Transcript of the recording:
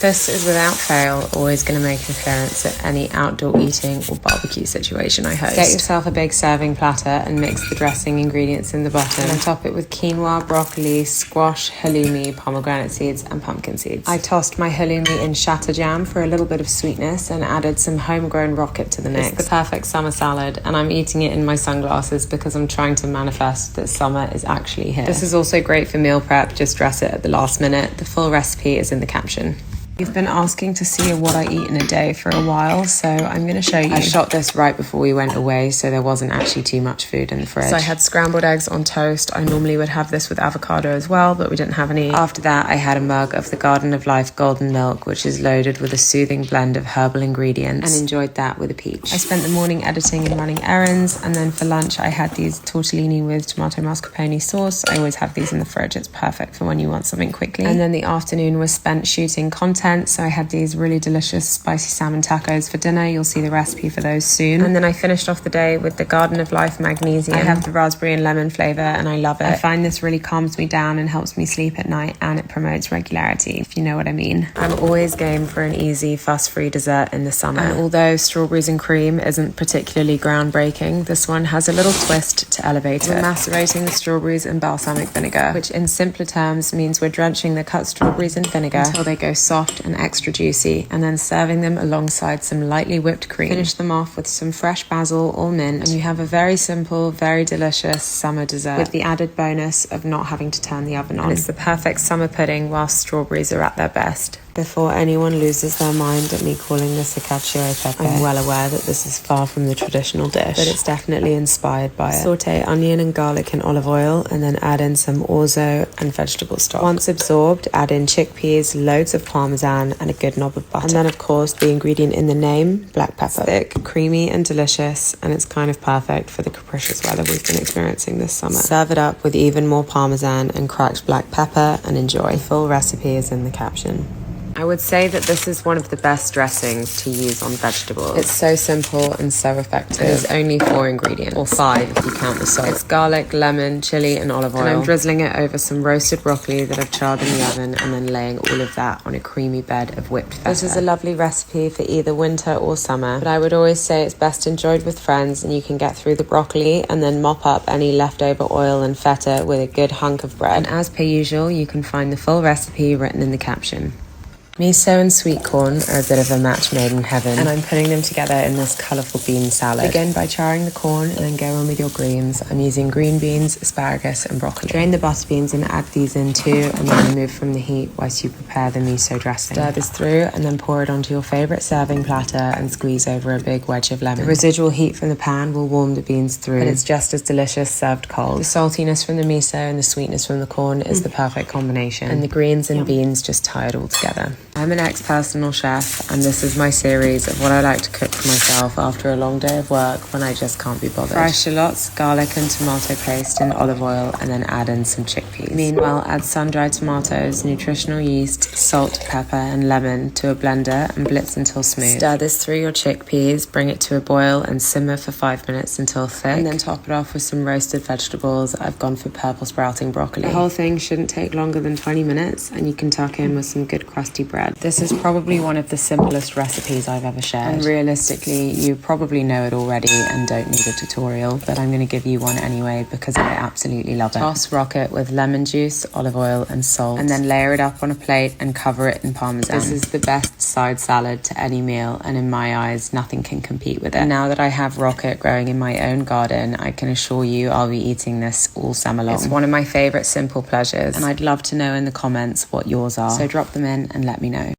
This is without fail always going to make an appearance at any outdoor eating or barbecue situation I host. Get yourself a big serving platter and mix the dressing ingredients in the bottom, and then top it with quinoa, broccoli, squash, halloumi, pomegranate seeds and pumpkin seeds. I tossed my halloumi in shatter jam for a little bit of sweetness and added some homegrown rocket to the mix. It's the perfect summer salad, and I'm eating it in my sunglasses because I'm trying to manifest that summer is actually here. This is also great for meal prep, just dress it at the last minute. The full recipe is in the caption. You've been asking to see what I eat in a day for a while, so I'm going to show you. I shot this right before we went away, so there wasn't actually too much food in the fridge. So I had scrambled eggs on toast. I normally would have this with avocado as well, but we didn't have any. After that, I had a mug of the Garden of Life golden milk, which is loaded with a soothing blend of herbal ingredients, and enjoyed that with a peach. I spent the morning editing and running errands, and then for lunch I had these tortellini with tomato mascarpone sauce. I always have these in the fridge. It's perfect for when you want something quickly. And then the afternoon was spent shooting content. So I had these really delicious spicy salmon tacos for dinner. You'll see the recipe for those soon. And then I finished off the day with the Garden of Life magnesium. I have the raspberry and lemon flavour and I love it. I find this really calms me down and helps me sleep at night, and it promotes regularity, if you know what I mean. I'm always game for an easy, fuss-free dessert in the summer. And although strawberries and cream isn't particularly groundbreaking, this one has a little twist to elevate it. We're macerating the strawberries in balsamic vinegar, which in simpler terms means we're drenching the cut strawberries in vinegar until they go soft and extra juicy, and then serving them alongside some lightly whipped cream. Finish them off with some fresh basil or mint, and you have a very simple, very delicious summer dessert with the added bonus of not having to turn the oven on. And it's the perfect summer pudding whilst strawberries are at their best. Before anyone loses their mind at me calling this a cacio e pepe, I'm well aware that this is far from the traditional dish, but it's definitely inspired by it. Saute onion and garlic in olive oil, and then add in some orzo and vegetable stock. Once absorbed, add in chickpeas, loads of parmesan, and a good knob of butter. And then, of course, the ingredient in the name, black pepper. Thick, creamy, and delicious, and it's kind of perfect for the capricious weather we've been experiencing this summer. Serve it up with even more parmesan and cracked black pepper, and enjoy. The full recipe is in the caption. I would say that this is one of the best dressings to use on vegetables. It's so simple and so effective. There's only 4 ingredients, or 5 if you count the salt. It's garlic, lemon, chili and olive oil. And I'm drizzling it over some roasted broccoli that I've charred in the oven, and then laying all of that on a creamy bed of whipped feta. This is a lovely recipe for either winter or summer, but I would always say it's best enjoyed with friends, and you can get through the broccoli and then mop up any leftover oil and feta with a good hunk of bread. And as per usual, you can find the full recipe written in the caption. Miso and sweet corn are a bit of a match made in heaven, and I'm putting them together in this colourful bean salad. Begin by charring the corn and then go on with your greens. I'm using green beans, asparagus and broccoli. Drain the butter beans and add these in too, and then remove from the heat whilst you prepare the miso dressing. Stir this through and then pour it onto your favourite serving platter and squeeze over a big wedge of lemon. The residual heat from the pan will warm the beans through, but it's just as delicious served cold. The saltiness from the miso and the sweetness from the corn is the perfect combination, and the greens and beans just tie it all together. I'm an ex-personal chef, and this is my series of what I like to cook for myself after a long day of work when I just can't be bothered. Fry shallots, garlic and tomato paste in olive oil, and then add in some chickpeas. Meanwhile, add sun-dried tomatoes, nutritional yeast, salt, pepper and lemon to a blender and blitz until smooth. Stir this through your chickpeas, bring it to a boil and simmer for 5 minutes until thick, and then top it off with some roasted vegetables. I've gone for purple sprouting broccoli. The whole thing shouldn't take longer than 20 minutes, and you can tuck in with some good crusty bread. This is probably one of the simplest recipes I've ever shared, and realistically you probably know it already and don't need a tutorial, but I'm going to give you one anyway because I absolutely love it. Toss rocket with lemon juice, olive oil and salt, and then layer it up on a plate and cover it in parmesan. This is the best side salad to any meal, and in my eyes nothing can compete with it. And now that I have rocket growing in my own garden, I can assure you I'll be eating this all summer long. It's one of my favourite simple pleasures, and I'd love to know in the comments what yours are, so drop them in and let me know.